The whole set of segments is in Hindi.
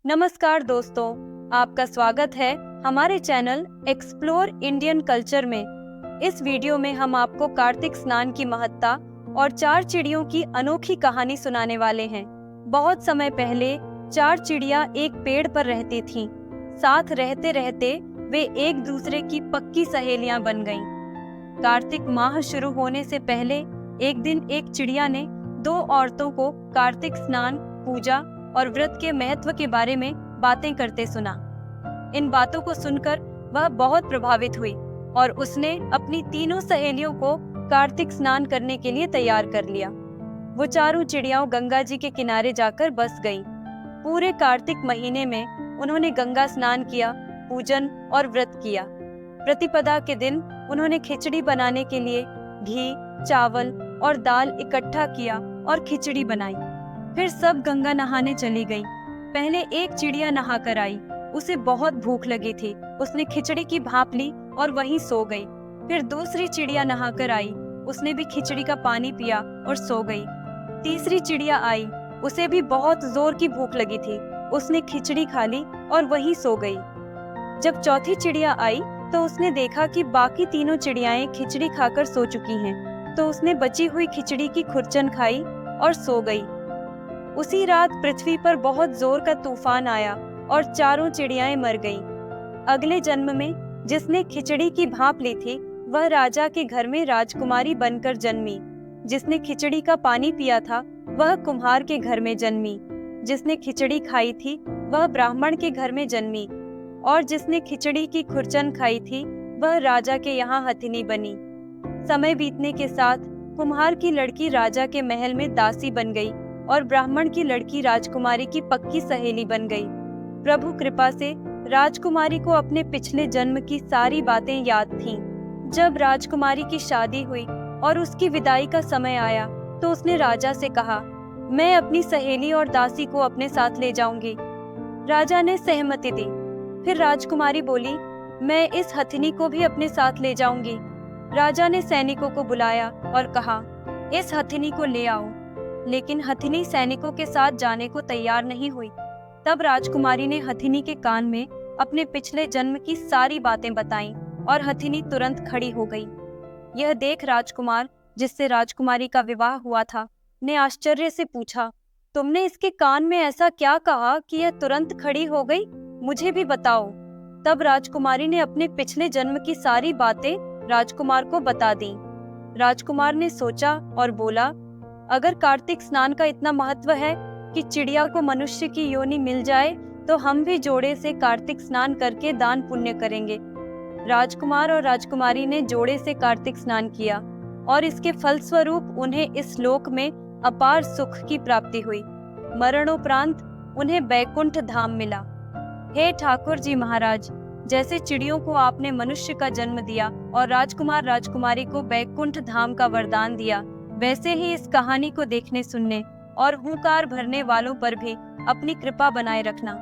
नमस्कार दोस्तों, आपका स्वागत है हमारे चैनल एक्सप्लोर इंडियन कल्चर में। इस वीडियो में हम आपको कार्तिक स्नान की महत्ता और चार चिड़ियों की अनोखी कहानी सुनाने वाले हैं। बहुत समय पहले चार चिड़िया एक पेड़ पर रहती थीं। साथ रहते रहते वे एक दूसरे की पक्की सहेलियां बन गईं। कार्तिक माह शुरू होने से पहले एक दिन एक चिड़िया ने दो औरतों को कार्तिक स्नान, पूजा और व्रत के महत्व के बारे में बातें करते सुना। इन बातों को सुनकर वह बहुत प्रभावित हुई और उसने अपनी तीनों सहेलियों को कार्तिक स्नान करने के लिए तैयार कर लिया। वो चारों चिड़ियाओं गंगा जी के किनारे जाकर बस गईं। पूरे कार्तिक महीने में उन्होंने गंगा स्नान किया, पूजन और व्रत किया। प्रतिपदा के दिन उन्होंने खिचड़ी बनाने के लिए घी, चावल और दाल इकट्ठा किया और खिचड़ी बनाई। फिर सब गंगा नहाने चली गईं। पहले एक चिड़िया नहाकर आई। उसे बहुत भूख लगी थी। उसने खिचड़ी की भाप ली और वहीं सो गई। फिर दूसरी चिड़िया नहाकर आई। उसने भी खिचड़ी का पानी पिया और सो गई। तीसरी चिड़िया आई। उसे भी बहुत जोर की भूख लगी थी। उसने खिचड़ी खा ली और वहीं सो गई। जब चौथी चिड़िया आई तो उसने देखा कि बाकी तीनों चिड़ियाएं खिचड़ी खाकर सो चुकी हैं, तो उसने बची हुई खिचड़ी की खुरचन खाई और सो गई। उसी रात पृथ्वी पर बहुत जोर का तूफान आया और चारों चिड़ियाएं मर गईं। अगले जन्म में जिसने खिचड़ी की भाप ली थी वह राजा के घर में राजकुमारी बनकर जन्मी। जिसने खिचड़ी का पानी पिया था वह कुम्हार के घर में जन्मी। जिसने खिचड़ी खाई थी वह ब्राह्मण के घर में जन्मी और जिसने खिचड़ी की खुरचन खाई थी वह राजा के यहाँ हथिनी बनी। समय बीतने के साथ कुम्हार की लड़की राजा के महल में दासी बन गई और ब्राह्मण की लड़की राजकुमारी की पक्की सहेली बन गई। प्रभु कृपा से राजकुमारी को अपने पिछले जन्म की सारी बातें याद थीं। जब राजकुमारी की शादी हुई और उसकी विदाई का समय आया तो उसने राजा से कहा, मैं अपनी सहेली और दासी को अपने साथ ले जाऊंगी। राजा ने सहमति दी। फिर राजकुमारी बोली, मैं इस हथिनी को भी अपने साथ ले जाऊंगी। राजा ने सैनिकों को बुलाया और कहा, इस हथिनी को ले आओ। लेकिन हथिनी सैनिकों के साथ जाने को तैयार नहीं हुई। तब राजकुमारी ने हथिनी के कान में अपने पिछले जन्म की सारी बातें बताईं और हथिनी तुरंत खड़ी हो गई। यह देख राजकुमार, जिससे राजकुमारी का विवाह हुआ था, ने आश्चर्य से पूछा, तुमने इसके कान में ऐसा क्या कहा कि यह तुरंत खड़ी हो गई? मुझे भी बताओ। तब राजकुमारी ने अपने पिछले जन्म की सारी बातें राजकुमार को बता दी। राजकुमार ने सोचा और बोला, अगर कार्तिक स्नान का इतना महत्व है कि चिड़िया को मनुष्य की योनि मिल जाए तो हम भी जोड़े से कार्तिक स्नान करके दान पुण्य करेंगे। राजकुमार और राजकुमारी ने जोड़े से कार्तिक स्नान किया और इसके फलस्वरूप उन्हें इस लोक में अपार सुख की प्राप्ति हुई। मरणोपरांत उन्हें बैकुंठ धाम मिला। हे ठाकुर जी महाराज, जैसे चिड़ियों को आपने मनुष्य का जन्म दिया और राजकुमार राजकुमारी को बैकुंठ धाम का वरदान दिया, वैसे ही इस कहानी को देखने, सुनने और हुंकार भरने वालों पर भी अपनी कृपा बनाए रखना।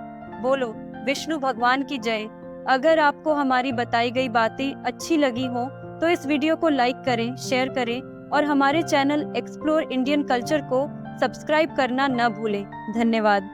बोलो विष्णु भगवान की जय। अगर आपको हमारी बताई गई बातें अच्छी लगी हो तो इस वीडियो को लाइक करें, शेयर करें और हमारे चैनल एक्सप्लोर इंडियन कल्चर को सब्सक्राइब करना न भूलें। धन्यवाद।